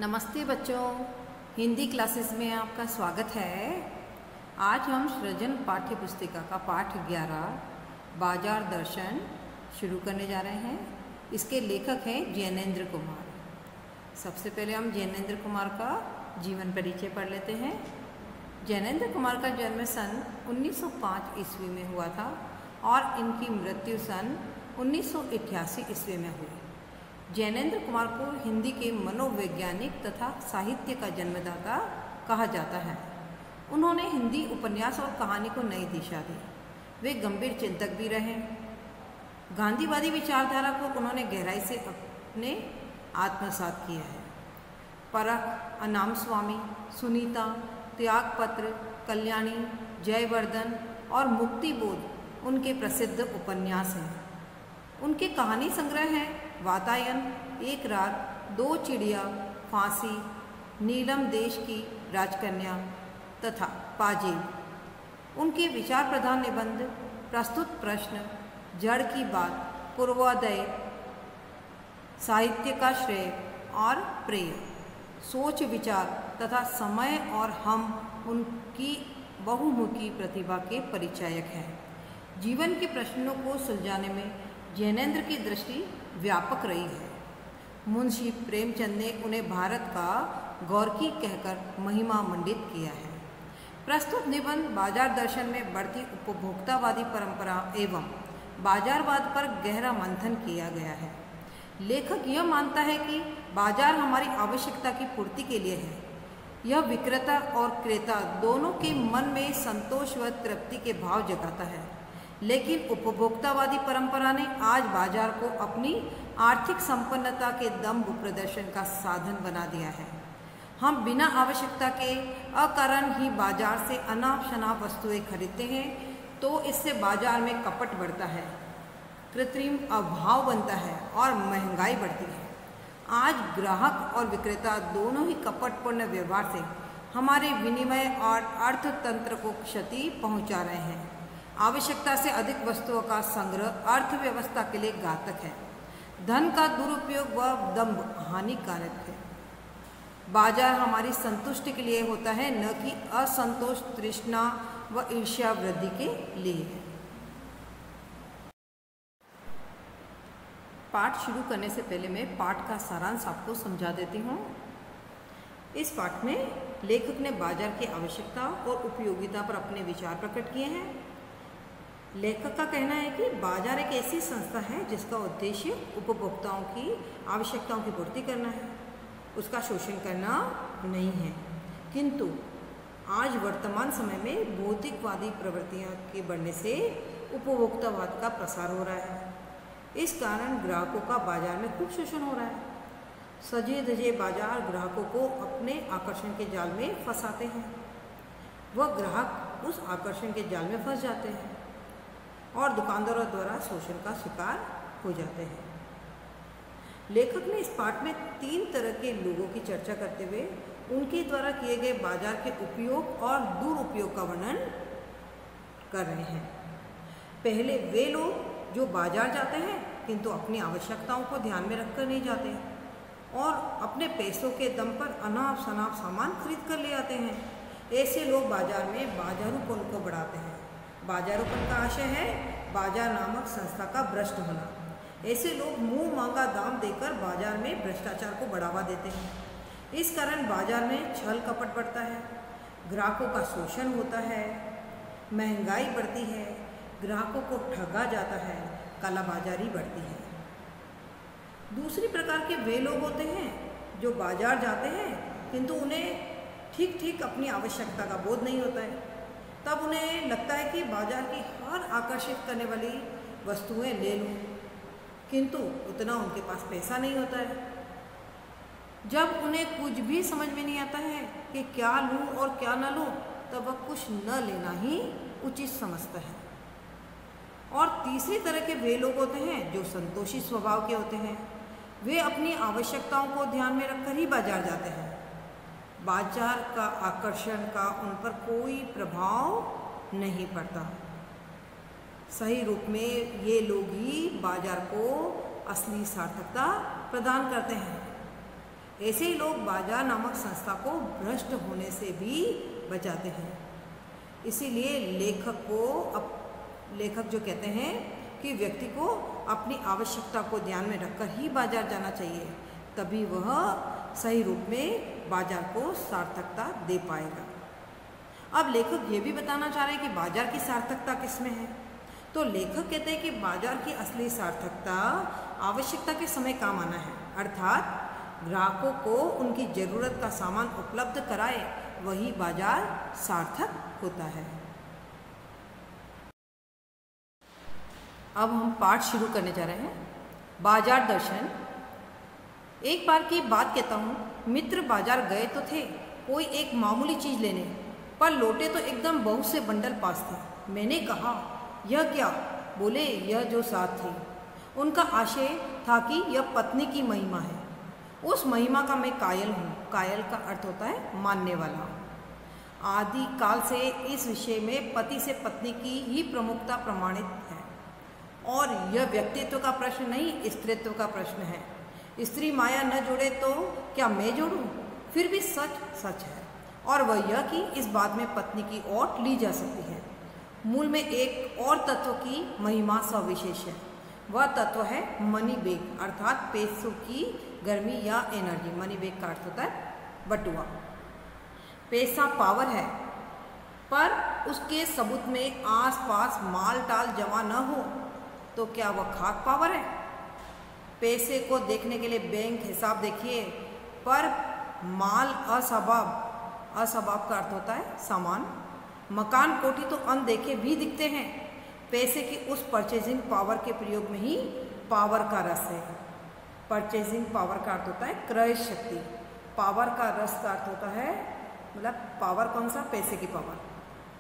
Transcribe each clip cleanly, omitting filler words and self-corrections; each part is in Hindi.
नमस्ते बच्चों, हिंदी क्लासेस में आपका स्वागत है। आज हम सृजन पाठ्य पुस्तिका का पाठ 11 बाजार दर्शन शुरू करने जा रहे हैं। इसके लेखक हैं जैनेंद्र कुमार। सबसे पहले हम जैनेंद्र कुमार का जीवन परिचय पढ़ लेते हैं। जैनेंद्र कुमार का जन्म सन 1905 ईस्वी में हुआ था और इनकी मृत्यु सन 1988 ईस्वी में हुई। जैनेंद्र कुमार को हिंदी के मनोवैज्ञानिक तथा साहित्य का जन्मदाता कहा जाता है। उन्होंने हिंदी उपन्यास और कहानी को नई दिशा दी। वे गंभीर चिंतक भी रहे। गांधीवादी विचारधारा को उन्होंने गहराई से अपने आत्मसात किया है। परख, अनाम स्वामी, सुनीता, त्यागपत्र, कल्याणी, जयवर्धन और मुक्तिबोध उनके प्रसिद्ध उपन्यास हैं। उनके कहानी संग्रह हैं वातायन, एक रात, दो चिड़िया, फांसी, नीलम देश की राजकन्या तथा पाजेब। उनके विचार प्रधान निबंध प्रस्तुत प्रश्न, जड़ की बात, पूर्वोदय, साहित्य का श्रेय और प्रेय, सोच विचार तथा समय और हम उनकी बहुमुखी प्रतिभा के परिचायक हैं। जीवन के प्रश्नों को सुलझाने में जैनेंद्र की दृष्टि व्यापक रही है। मुंशी प्रेमचंद ने उन्हें भारत का गौरकी कहकर महिमा मंडित किया है। प्रस्तुत निबंध बाजार दर्शन में बढ़ती उपभोक्तावादी परंपरा एवं बाजारवाद पर गहरा मंथन किया गया है। लेखक यह मानता है कि बाजार हमारी आवश्यकता की पूर्ति के लिए है। यह विक्रेता और क्रेता दोनों के मन में संतोष व तृप्ति के भाव जगाता है, लेकिन उपभोक्तावादी परंपरा ने आज बाजार को अपनी आर्थिक संपन्नता के दम्भ प्रदर्शन का साधन बना दिया है। हम बिना आवश्यकता के अकारण ही बाजार से अनाप शनाप वस्तुएं खरीदते हैं, तो इससे बाजार में कपट बढ़ता है, कृत्रिम अभाव बनता है और महंगाई बढ़ती है। आज ग्राहक और विक्रेता दोनों ही कपटपूर्ण व्यवहार से हमारे विनिमय और अर्थतंत्र को क्षति पहुंचा रहे हैं। आवश्यकता से अधिक वस्तुओं का संग्रह अर्थव्यवस्था के लिए घातक है। धन का दुरुपयोग व दंभ हानिकारक है। बाजार हमारी संतुष्टि के लिए होता है, न कि असंतोष, तृष्णा व ईर्ष्या वृद्धि के लिए। पाठ शुरू करने से पहले मैं पाठ का सारांश आपको समझा देती हूँ। इस पाठ में लेखक ने बाजार की आवश्यकता और उपयोगिता पर अपने विचार प्रकट किए हैं। लेखक का कहना है कि बाजार एक ऐसी संस्था है जिसका उद्देश्य उपभोक्ताओं की आवश्यकताओं की पूर्ति करना है, उसका शोषण करना नहीं है। किंतु आज वर्तमान समय में भौतिकवादी प्रवृत्तियों के बढ़ने से उपभोक्तावाद का प्रसार हो रहा है। इस कारण ग्राहकों का बाजार में खूब शोषण हो रहा है। सजे धजे बाजार ग्राहकों को अपने आकर्षण के जाल में फंसाते हैं। वह ग्राहक उस आकर्षण के जाल में फंस जाते हैं और दुकानदारों द्वारा शोषण का शिकार हो जाते हैं। लेखक ने इस पाठ में 3 तरह के लोगों की चर्चा करते हुए उनके द्वारा किए गए बाजार के उपयोग और दुरुपयोग का वर्णन कर रहे हैं। पहले वे लोग जो बाजार जाते हैं किंतु अपनी आवश्यकताओं को ध्यान में रखकर नहीं जाते और अपने पैसों के दम पर अनाप शनाप सामान खरीद कर ले आते हैं। ऐसे लोग बाजार में बाजारूपन को बढ़ाते हैं। बाजारूपन का आशय है बाजार नामक संस्था का भ्रष्ट होना। ऐसे लोग मुंह मांगा दाम देकर बाजार में भ्रष्टाचार को बढ़ावा देते हैं। इस कारण बाजार में छल कपट बढ़ता है, ग्राहकों का शोषण होता है, महंगाई बढ़ती है, ग्राहकों को ठगा जाता है, कालाबाजारी बढ़ती है। दूसरी प्रकार के वे लोग होते हैं जो बाजार जाते हैं किंतु उन्हें ठीक ठीक अपनी आवश्यकता का बोध नहीं होता है। तब उन्हें लगता है कि बाजार की हर आकर्षित करने वाली वस्तुएं ले लूं, किंतु उतना उनके पास पैसा नहीं होता है। जब उन्हें कुछ भी समझ में नहीं आता है कि क्या लूं और क्या न लूं, तब वह कुछ न लेना ही उचित समझता है। और तीसरी तरह के वे लोग होते हैं जो संतोषी स्वभाव के होते हैं। वे अपनी आवश्यकताओं को ध्यान में रखकर ही बाजार जाते हैं। बाजार का आकर्षण का उन पर कोई प्रभाव नहीं पड़ता। सही रूप में ये लोग ही बाजार को असली सार्थकता प्रदान करते हैं। ऐसे ही लोग बाजार नामक संस्था को भ्रष्ट होने से भी बचाते हैं। इसीलिए लेखक जो कहते हैं कि व्यक्ति को अपनी आवश्यकता को ध्यान में रखकर ही बाजार जाना चाहिए, तभी वह सही रूप में बाजार को सार्थकता दे पाएगा। अब लेखक ये भी बताना चाह रहे हैं कि बाजार की सार्थकता किसमें है। तो लेखक कहते हैं कि बाजार की असली सार्थकता आवश्यकता के समय काम आना है, अर्थात ग्राहकों को उनकी ज़रूरत का सामान उपलब्ध कराए, वही बाजार सार्थक होता है। अब हम पाठ शुरू करने जा रहे हैं। बाजार दर्शन। एक बार की बात कहता हूँ, मित्र बाजार गए तो थे कोई एक मामूली चीज़ लेने, पर लौटे तो एकदम बहुत से बंडल पास थे। मैंने कहा, यह क्या? बोले, यह जो साथ थी। उनका आशय था कि यह पत्नी की महिमा है। उस महिमा का मैं कायल हूँ। कायल का अर्थ होता है मानने वाला। आदि काल से इस विषय में पति से पत्नी की ही प्रमुखता प्रमाणित है, और यह व्यक्तित्व का प्रश्न नहीं, स्त्रीत्व का प्रश्न है। स्त्री माया न जोड़े तो क्या मैं जोड़ूं? फिर भी सच सच है, और वह यह कि इस बात में पत्नी की ओट ली जा सकती है। मूल में एक और तत्व की महिमा सविशेष है। वह तत्व है मनी बेग, अर्थात पैसों की गर्मी या एनर्जी। मनी बेग का अर्थ होता है बटुआ। पैसा पावर है, पर उसके सबूत में आसपास माल टाल जमा न हो तो क्या वह खाक पावर है? पैसे को देखने के लिए बैंक हिसाब देखिए, पर माल असबाब का अर्थ होता है सामान। मकान कोठी तो अनदेखे भी दिखते हैं। पैसे की उस परचेजिंग पावर के प्रयोग में ही पावर का रस है। परचेजिंग पावर का अर्थ होता है क्रय शक्ति। पावर का रस का अर्थ होता है, मतलब पावर कौन सा? पैसे की पावर।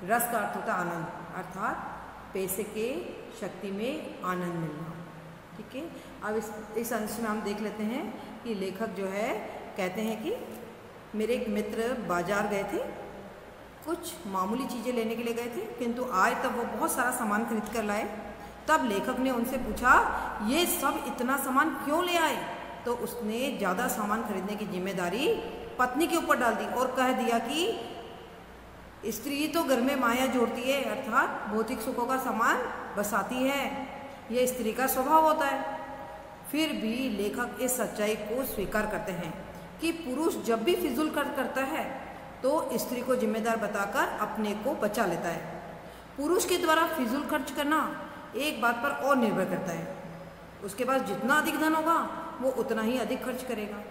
रस का अर्थ होता है आनंद, अर्थात पैसे के शक्ति में आनंद मिलना। ठीक है। अब इस अंश में हम देख लेते हैं कि लेखक जो है कहते हैं कि मेरे एक मित्र बाजार गए थे, कुछ मामूली चीज़ें लेने के लिए गए थे, किंतु आए तब वो बहुत सारा सामान खरीद कर लाए। तब लेखक ने उनसे पूछा, ये सब इतना सामान क्यों ले आए? तो उसने ज़्यादा सामान खरीदने की जिम्मेदारी पत्नी के ऊपर डाल दी और कह दिया कि स्त्री तो घर में माया जोड़ती है, अर्थात भौतिक सुखों का सामान बसाती है। यह स्त्री का स्वभाव होता है। फिर भी लेखक इस सच्चाई को स्वीकार करते हैं कि पुरुष जब भी फिजूल खर्च करता है तो स्त्री को जिम्मेदार बताकर अपने को बचा लेता है। पुरुष के द्वारा फिजूल खर्च करना एक बात पर और निर्भर करता है, उसके पास जितना अधिक धन होगा वो उतना ही अधिक खर्च करेगा।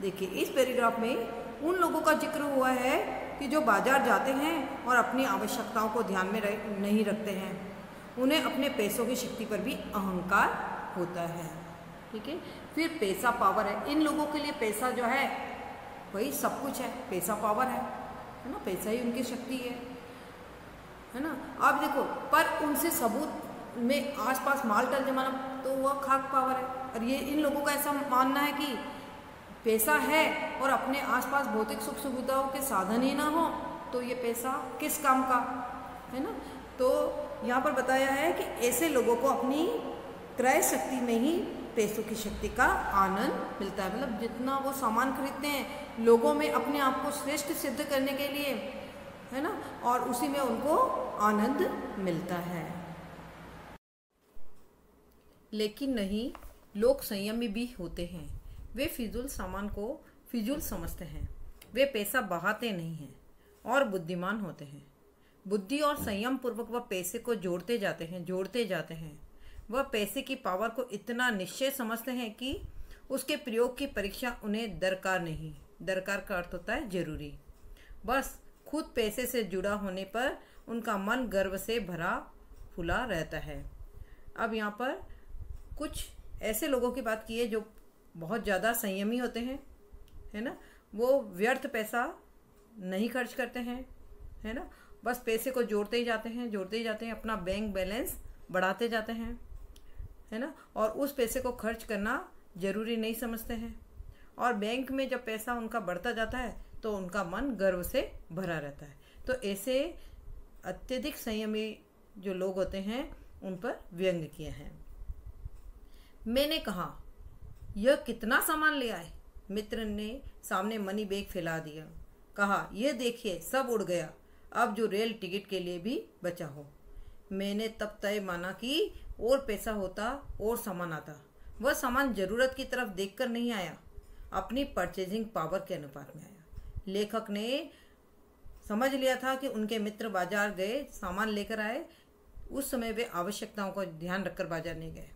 देखिए, इस पैराग्राफ में उन लोगों का जिक्र हुआ है कि जो बाजार जाते हैं और अपनी आवश्यकताओं को ध्यान में नहीं रखते हैं। उन्हें अपने पैसों की शक्ति पर भी अहंकार होता है। ठीक है। फिर पैसा पावर है। इन लोगों के लिए पैसा जो है वही सब कुछ है। पैसा पावर है ना, पैसा ही उनकी शक्ति है ना। अब देखो, पर उनसे सबूत में आसपास माल टाल जमाना तो वह खाक पावर है। और ये इन लोगों का ऐसा मानना है कि पैसा है और अपने आसपास भौतिक सुख सुविधाओं के साधन ही ना हो तो ये पैसा किस काम का, है ना। तो यहाँ पर बताया है कि ऐसे लोगों को अपनी क्रय शक्ति में ही पैसों की शक्ति का आनंद मिलता है। मतलब जितना वो सामान खरीदते हैं लोगों में अपने आप को श्रेष्ठ सिद्ध करने के लिए, है ना, और उसी में उनको आनंद मिलता है। लेकिन नहीं, लोग संयमी भी होते हैं। वे फिजूल सामान को फिजूल समझते हैं। वे पैसा बहाते नहीं हैं और बुद्धिमान होते हैं। बुद्धि और संयम पूर्वक वह पैसे को जोड़ते जाते हैं। वह पैसे की पावर को इतना निश्चय समझते हैं कि उसके प्रयोग की परीक्षा उन्हें दरकार नहीं। दरकार का अर्थ होता है जरूरी। बस खुद पैसे से जुड़ा होने पर उनका मन गर्व से भरा फुला रहता है। अब यहाँ पर कुछ ऐसे लोगों की बात की है जो बहुत ज़्यादा संयमी होते हैं, है ना। वो व्यर्थ पैसा नहीं खर्च करते हैं, है ना। बस पैसे को जोड़ते ही जाते हैं, अपना बैंक बैलेंस बढ़ाते जाते हैं, है ना। और उस पैसे को खर्च करना जरूरी नहीं समझते हैं। और बैंक में जब पैसा उनका बढ़ता जाता है तो उनका मन गर्व से भरा रहता है। तो ऐसे अत्यधिक संयमी जो लोग होते हैं उन पर व्यंग किए हैं। मैंने कहा, यह कितना सामान ले आए? मित्र ने सामने मनी बैग फैला दिया। कहा, यह देखिए, सब उड़ गया, अब जो रेल टिकट के लिए भी बचा हो। मैंने तब तय माना कि और पैसा होता और सामान आता। वह सामान जरूरत की तरफ देखकर नहीं आया, अपनी परचेजिंग पावर के अनुपात में आया। लेखक ने समझ लिया था कि उनके मित्र बाजार गए, सामान लेकर आए। उस समय वे आवश्यकताओं का ध्यान रखकर बाजार नहीं गए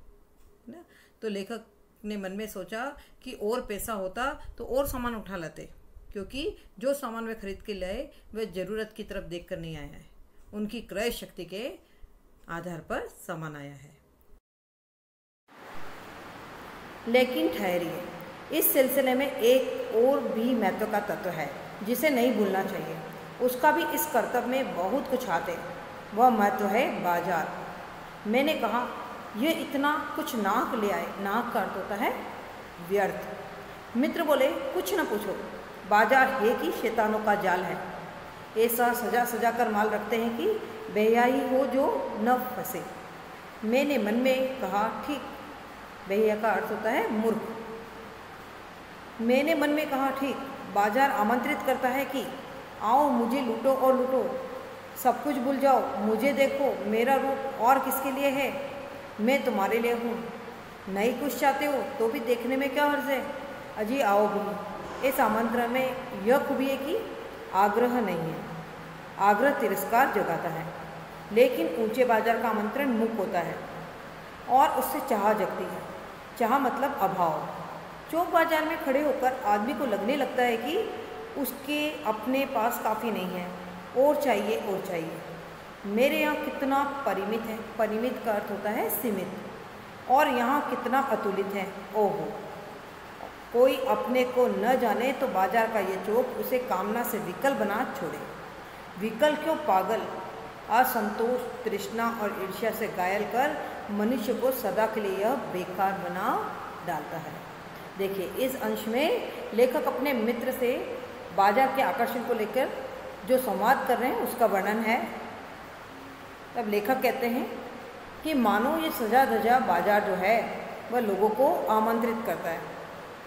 ना। तो लेखक ने मन में सोचा कि और पैसा होता तो और सामान उठा लाते, क्योंकि जो सामान वे खरीद के लाए वह जरूरत की तरफ देखकर नहीं आया है, उनकी क्रय शक्ति के आधार पर सामान आया है। लेकिन ठहरिए, इस सिलसिले में एक और भी महत्व का तत्व है जिसे नहीं भूलना चाहिए। उसका भी इस कर्तव्य में बहुत कुछ आते। वह महत्व है बाजार। मैंने कहा, यह इतना कुछ नाक ले आए। नाक का अर्थ होता है व्यर्थ। मित्र बोले, कुछ न पूछो, बाजार है कि शैतानों का जाल है। ऐसा सजा सजा कर माल रखते हैं कि बेहयाई हो जो न फंसे। मैंने मन में कहा, ठीक। बेहया का अर्थ होता है मूर्ख। मैंने मन में कहा, ठीक, बाजार आमंत्रित करता है कि आओ, मुझे लूटो और लूटो, सब कुछ भूल जाओ, मुझे देखो, मेरा रूप और किसके लिए है, मैं तुम्हारे लिए हूँ। नहीं कुछ चाहते हो तो भी देखने में क्या हर्ज है, अजी आओ भी। इस आमंत्रण में यह खूबी है कि आग्रह नहीं है। आग्रह तिरस्कार जगाता है, लेकिन ऊंचे बाजार का आमंत्रण मुख होता है और उससे चाह जगती है। चाह मतलब अभाव। चौक बाजार में खड़े होकर आदमी को लगने लगता है कि उसके अपने पास काफ़ी नहीं है, और चाहिए और चाहिए। मेरे यहाँ कितना परिमित है। परिमित का अर्थ होता है सीमित। और यहाँ कितना अतुलित है। ओहो, कोई अपने को न जाने तो बाजार का ये चौक उसे कामना से विकल बना छोड़े। विकल क्यों, पागल। असंतोष, तृष्णा और ईर्ष्या से घायल कर मनुष्य को सदा के लिए यह बेकार बना डालता है। देखिए, इस अंश में लेखक अपने मित्र से बाजार के आकर्षण को लेकर जो संवाद कर रहे हैं उसका वर्णन है। तब लेखक कहते हैं कि मानो ये सजा धजा बाजार जो है वह लोगों को आमंत्रित करता है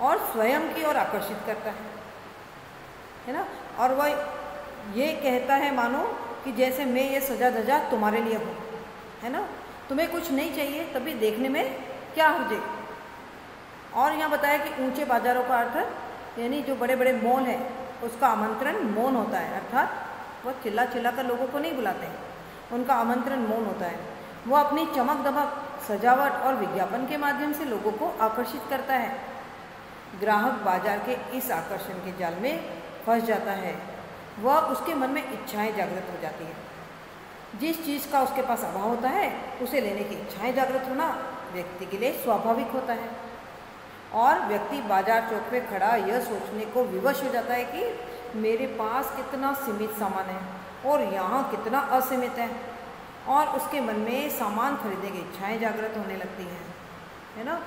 और स्वयं की ओर आकर्षित करता है ना। और वह ये कहता है मानो कि जैसे मैं ये सजा धजा तुम्हारे लिए हूँ, है ना। तुम्हें कुछ नहीं चाहिए तभी देखने में क्या हर्ज। और यहाँ बताया कि ऊंचे बाजारों का अर्थ यानी जो बड़े बड़े मॉल हैं उसका आमंत्रण मौन होता है, अर्थात वह चिल्ला चिल्ला कर लोगों को नहीं बुलाते हैं, उनका आमंत्रण मौन होता है। वह अपनी चमक दमक, सजावट और विज्ञापन के माध्यम से लोगों को आकर्षित करता है। ग्राहक बाजार के इस आकर्षण के जाल में फंस जाता है। वह उसके मन में इच्छाएं जागृत हो जाती हैं। जिस चीज़ का उसके पास अभाव होता है उसे लेने की इच्छाएं जागृत होना व्यक्ति के लिए स्वाभाविक होता है। और व्यक्ति बाजार चौक पे खड़ा यह सोचने को विवश हो जाता है कि मेरे पास कितना सीमित सामान है और यहाँ कितना असीमित है, और उसके मन में सामान खरीदने की इच्छाएं जागृत होने लगती हैं, है ना।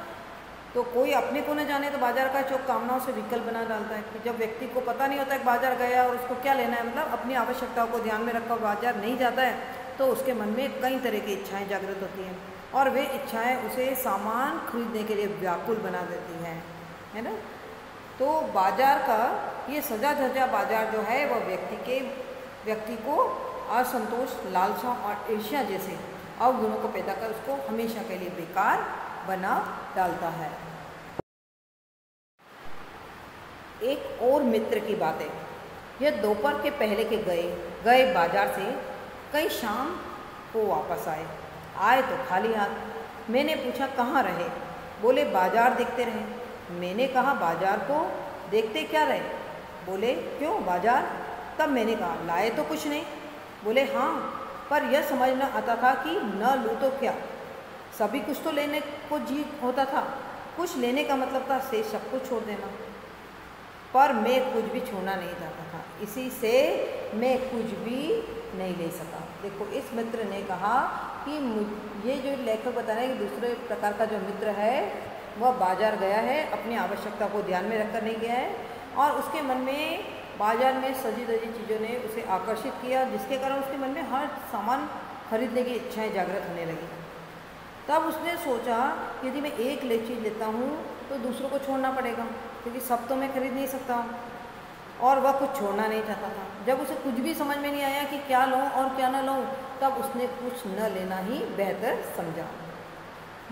तो कोई अपने को न जाने तो बाजार का चौक कामनाओं से विकल बना डालता है कि जब व्यक्ति को पता नहीं होता है कि बाजार गया और उसको क्या लेना है, मतलब अपनी आवश्यकताओं को ध्यान में रखकर बाजार नहीं जाता है तो उसके मन में कई तरह की इच्छाएं जागृत होती हैं और वे इच्छाएं उसे सामान खरीदने के लिए व्याकुल बना देती हैं, है ना। तो बाजार का ये सजा धजा बाजार जो है वह व्यक्ति को असंतोष, लालसा और ईर्ष्या जैसे अवगुणों को पैदा कर उसको हमेशा के लिए बेकार बना डालता है। एक और मित्र की बात है। यह दोपहर के पहले के गए बाजार से कई शाम को वापस आए तो खाली हाथ। मैंने पूछा कहाँ रहे? बोले बाजार देखते रहे। मैंने कहा बाजार को देखते क्या रहे? बोले क्यों बाजार? तब मैंने कहा लाए तो कुछ नहीं। बोले हाँ, पर यह समझ न आता था कि न लूँ तो क्या, सभी कुछ तो लेने को जी होता था। कुछ लेने का मतलब था से सब कुछ छोड़ देना, पर मैं कुछ भी छोड़ना नहीं चाहता था, इसी से मैं कुछ भी नहीं ले सका। देखो, इस मित्र ने कहा कि ये जो लेखक बता रहे हैं कि दूसरे प्रकार का जो मित्र है वह बाजार गया है, अपनी आवश्यकता को ध्यान में रखकर नहीं गया है और उसके मन में बाजार में सजी धजी चीज़ों ने उसे आकर्षित किया, जिसके कारण उसके मन में हर सामान खरीदने की इच्छाएं जागृत होने लगी। तब उसने सोचा यदि मैं एक चीज़ लेता हूँ तो दूसरों को छोड़ना पड़ेगा, क्योंकि सब तो मैं खरीद नहीं सकता हूँ, और वह कुछ छोड़ना नहीं चाहता था। जब उसे कुछ भी समझ में नहीं आया कि क्या लूँ और क्या न लूँ, तब उसने कुछ न लेना ही बेहतर समझा।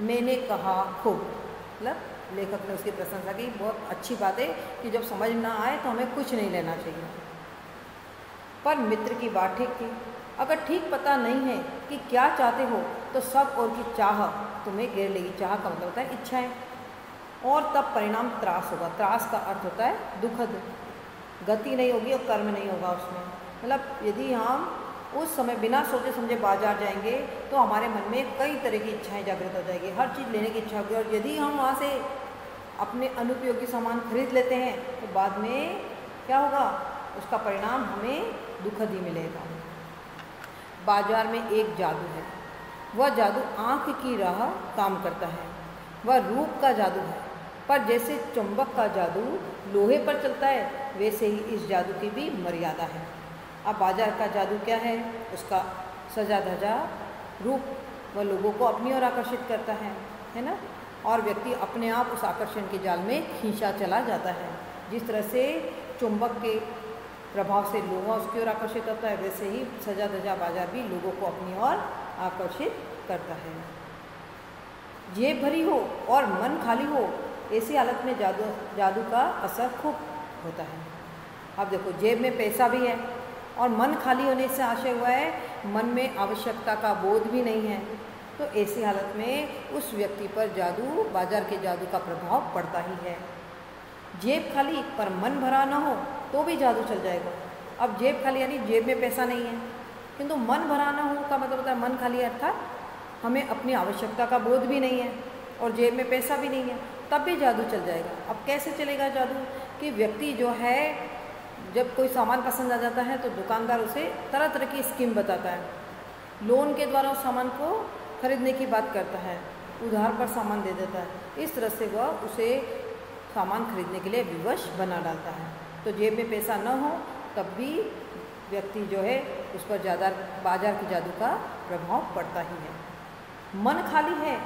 मैंने कहा खूब, मतलब लेखक ने उसकी प्रशंसा की, बहुत अच्छी बात है कि जब समझ ना आए तो हमें कुछ नहीं लेना चाहिए। पर मित्र की बात ठीक थी। अगर ठीक पता नहीं है कि क्या चाहते हो तो सब और की चाह तुम्हें घेर लेगी। चाह का मतलब होता है इच्छाएं, और तब परिणाम त्रास होगा। त्रास का अर्थ होता है दुखद, गति नहीं होगी और कर्म नहीं होगा उसमें। मतलब यदि हम उस समय बिना सोचे समझे बाजार जाएंगे तो हमारे मन में कई तरह की इच्छाएं जागृत हो जाएगी, हर चीज़ लेने की इच्छा होगी, और यदि हम वहाँ से अपने अनुपयोगी सामान खरीद लेते हैं तो बाद में क्या होगा, उसका परिणाम हमें दुखद ही मिलेगा। बाजार में एक जादू है, वह जादू आँख की राह काम करता है। वह रूप का जादू है, पर जैसे चुंबक का जादू लोहे पर चलता है, वैसे ही इस जादू की भी मर्यादा है। अब बाजार का जादू क्या है? उसका सजा धजा रूप वह लोगों को अपनी ओर आकर्षित करता है ना, और व्यक्ति अपने आप उस आकर्षण के जाल में खींचा चला जाता है। जिस तरह से चुंबक के प्रभाव से लोहा उसकी ओर आकर्षित होता है, वैसे ही सजा धजा बाजार भी लोगों को अपनी ओर आकर्षित करता है। जेब भरी हो और मन खाली हो, ऐसी हालत में जादू का असर खूब होता है। अब देखो, जेब में पैसा भी है और मन खाली होने से आशय हुआ है मन में आवश्यकता का बोध भी नहीं है, तो ऐसी हालत में उस व्यक्ति पर जादू, बाजार के जादू का प्रभाव पड़ता ही है। जेब खाली पर मन भरा ना हो तो भी जादू चल जाएगा। अब जेब खाली यानी जेब में पैसा नहीं है, किंतु मन भरा ना हो का मतलब होता है मन खाली अर्थात हमें अपनी आवश्यकता का बोध भी नहीं है और जेब में पैसा भी नहीं है, तब भी जादू चल जाएगा। अब कैसे चलेगा जादू? कि व्यक्ति जो है जब कोई सामान पसंद आ जाता है तो दुकानदार उसे तरह तरह की स्कीम बताता है, लोन के द्वारा उस सामान को खरीदने की बात करता है, उधार पर सामान दे देता है। इस तरह से वह उसे सामान खरीदने के लिए विवश बना डालता है। तो जेब में पैसा न हो तब भी व्यक्ति जो है उस पर ज़्यादा बाजार के जादू का प्रभाव पड़ता ही है। मन खाली है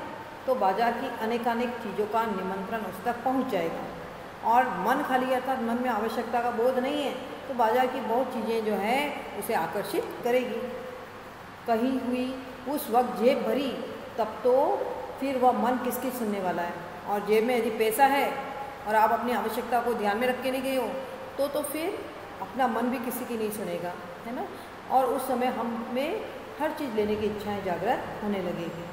तो बाजार की अनेकानेक चीज़ों का निमंत्रण उस तक पहुँच जाएगा, और मन खाली अर्थात मन में आवश्यकता का बोध नहीं है तो बाजार की बहुत चीज़ें जो हैं उसे आकर्षित करेगी। कही हुई उस वक्त जेब भरी, तब तो फिर वह मन किसकी सुनने वाला है। और जेब में यदि पैसा है और आप अपनी आवश्यकता को ध्यान में रख के नहीं गए हो तो फिर अपना मन भी किसी की नहीं सुनेगा, है ना। और उस समय हमें हर चीज़ लेने की इच्छाएं जागृत होने लगेगी।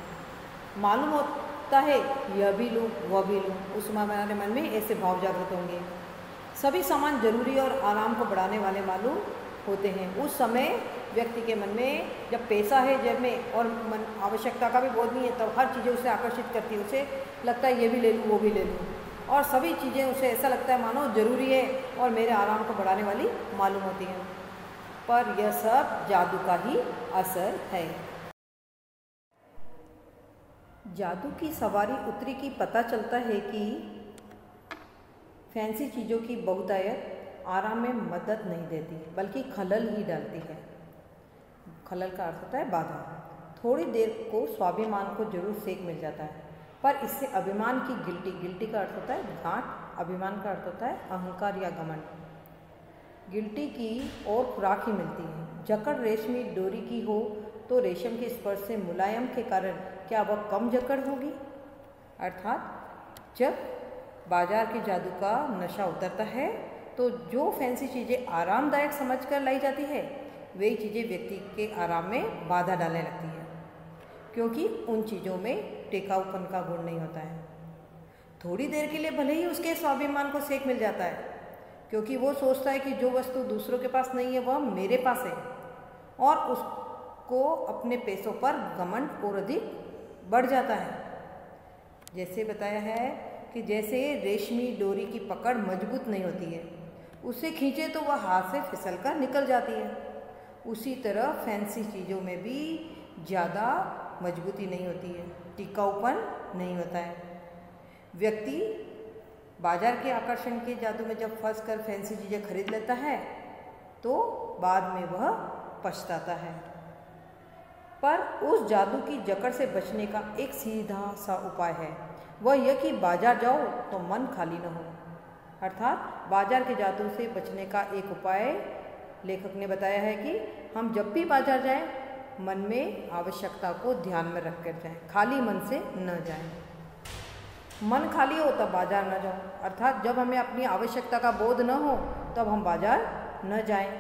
मालूम होता है यह भी लूँ वह भी लूँ, उस समय हमारे मन में ऐसे भाव जागृत होंगे। सभी सामान जरूरी और आराम को बढ़ाने वाले मालूम होते हैं। उस समय व्यक्ति के मन में जब पैसा है जेब में और मन आवश्यकता का भी बोध नहीं है, तब हर चीज़ें उसे आकर्षित करती है। उसे लगता है ये भी ले लूँ वो भी ले लूँ, और सभी चीज़ें उसे ऐसा लगता है मानो ज़रूरी है और मेरे आराम को बढ़ाने वाली मालूम होती हैं। पर यह सब जादू का ही असर है। जादू की सवारी उतरी की पता चलता है कि फैंसी चीज़ों की बहुतायत आराम में मदद नहीं देती बल्कि खलल ही डालती है। खलल का अर्थ होता है बाधा। थोड़ी देर को स्वाभिमान को जरूर सेक मिल जाता है, पर इससे अभिमान की गिल्टी का अर्थ होता है गांठ, अभिमान का अर्थ होता है अहंकार या घमंड। गिल्टी की और खुराक ही मिलती है। जकड़ रेशमी डोरी की हो तो रेशम के स्पर्श से मुलायम के कारण क्या वह कम जकड़ होगी? अर्थात जब बाजार के जादू का नशा उतरता है तो जो फैंसी चीज़ें आरामदायक समझकर लाई जाती है वही चीज़ें व्यक्ति के आराम में बाधा डालने लगती है, क्योंकि उन चीज़ों में टिकाऊपन का गुण नहीं होता है। थोड़ी देर के लिए भले ही उसके स्वाभिमान को सेक मिल जाता है, क्योंकि वो सोचता है कि जो वस्तु दूसरों के पास नहीं है वह मेरे पास है, और उसको अपने पैसों पर घमंड और अधिक बढ़ जाता है। जैसे बताया है कि जैसे रेशमी डोरी की पकड़ मजबूत नहीं होती है, उसे खींचे तो वह हाथ से फिसल कर निकल जाती है, उसी तरह फैंसी चीज़ों में भी ज़्यादा मजबूती नहीं होती है, टिकाऊपन नहीं होता है। व्यक्ति बाजार के आकर्षण के जादू में जब फंस कर फैंसी चीज़ें खरीद लेता है तो बाद में वह पछताता है। पर उस जादू की जकड़ से बचने का एक सीधा सा उपाय है, वह यह कि बाजार जाओ तो मन खाली न हो। अर्थात बाजार के जादू से बचने का एक उपाय लेखक ने बताया है कि हम जब भी बाजार जाएं, मन में आवश्यकता को ध्यान में रख कर जाएं, खाली मन से न जाएं। मन खाली हो तब बाजार न जाओ, अर्थात जब हमें अपनी आवश्यकता का बोध न हो तब हम बाजार न जाएं।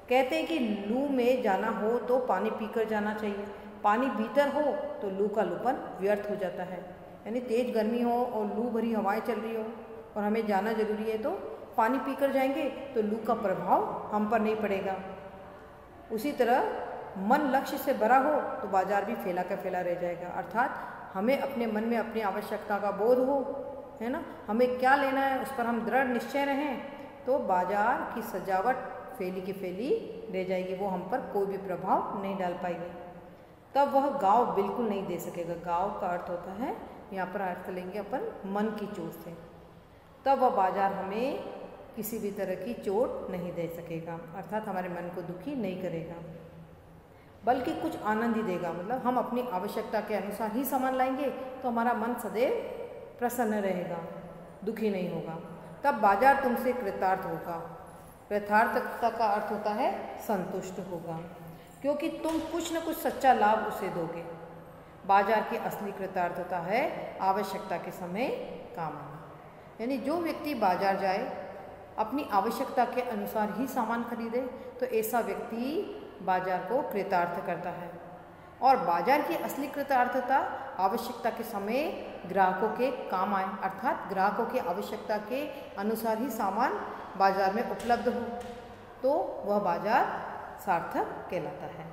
कहते हैं कि लू में जाना हो तो पानी पीकर जाना चाहिए, पानी भीतर हो तो लू का लूपन व्यर्थ हो जाता है। यानी तेज गर्मी हो और लू भरी हवाएं चल रही हो और हमें जाना जरूरी है तो पानी पीकर जाएंगे तो लू का प्रभाव हम पर नहीं पड़ेगा। उसी तरह मन लक्ष्य से भरा हो तो बाजार भी फैला का फैला रह जाएगा, अर्थात हमें अपने मन में अपनी आवश्यकता का बोध हो, है ना, हमें क्या लेना है उस पर हम दृढ़ निश्चय रहें तो बाजार की सजावट फैली की फैली रह जाएगी, वो हम पर कोई भी प्रभाव नहीं डाल पाएगी। तब वह गाँव बिल्कुल नहीं दे सकेगा। गाँव का अर्थ होता है, यहाँ पर अर्थ लेंगे अपन मन की चोट से, तब वह बाजार हमें किसी भी तरह की चोट नहीं दे सकेगा, अर्थात हमारे मन को दुखी नहीं करेगा, बल्कि कुछ आनंद ही देगा। मतलब हम अपनी आवश्यकता के अनुसार ही सामान लाएंगे तो हमारा मन सदैव प्रसन्न रहेगा, दुखी नहीं होगा। तब बाजार तुमसे कृतार्थ होगा। कृतार्थता का अर्थ होता है संतुष्ट होगा, क्योंकि तुम कुछ न कुछ सच्चा लाभ उसे दोगे। बाजार की असली कृतार्थता है आवश्यकता के समय काम आना। यानी जो व्यक्ति बाजार जाए, अपनी आवश्यकता के अनुसार ही सामान खरीदे तो ऐसा व्यक्ति बाजार को कृतार्थ करता है। और बाजार की असली कृतार्थता आवश्यकता के समय ग्राहकों के काम आए, अर्थात ग्राहकों की आवश्यकता के अनुसार ही सामान बाजार में उपलब्ध हो तो वह बाजार सार्थक कहलाता है।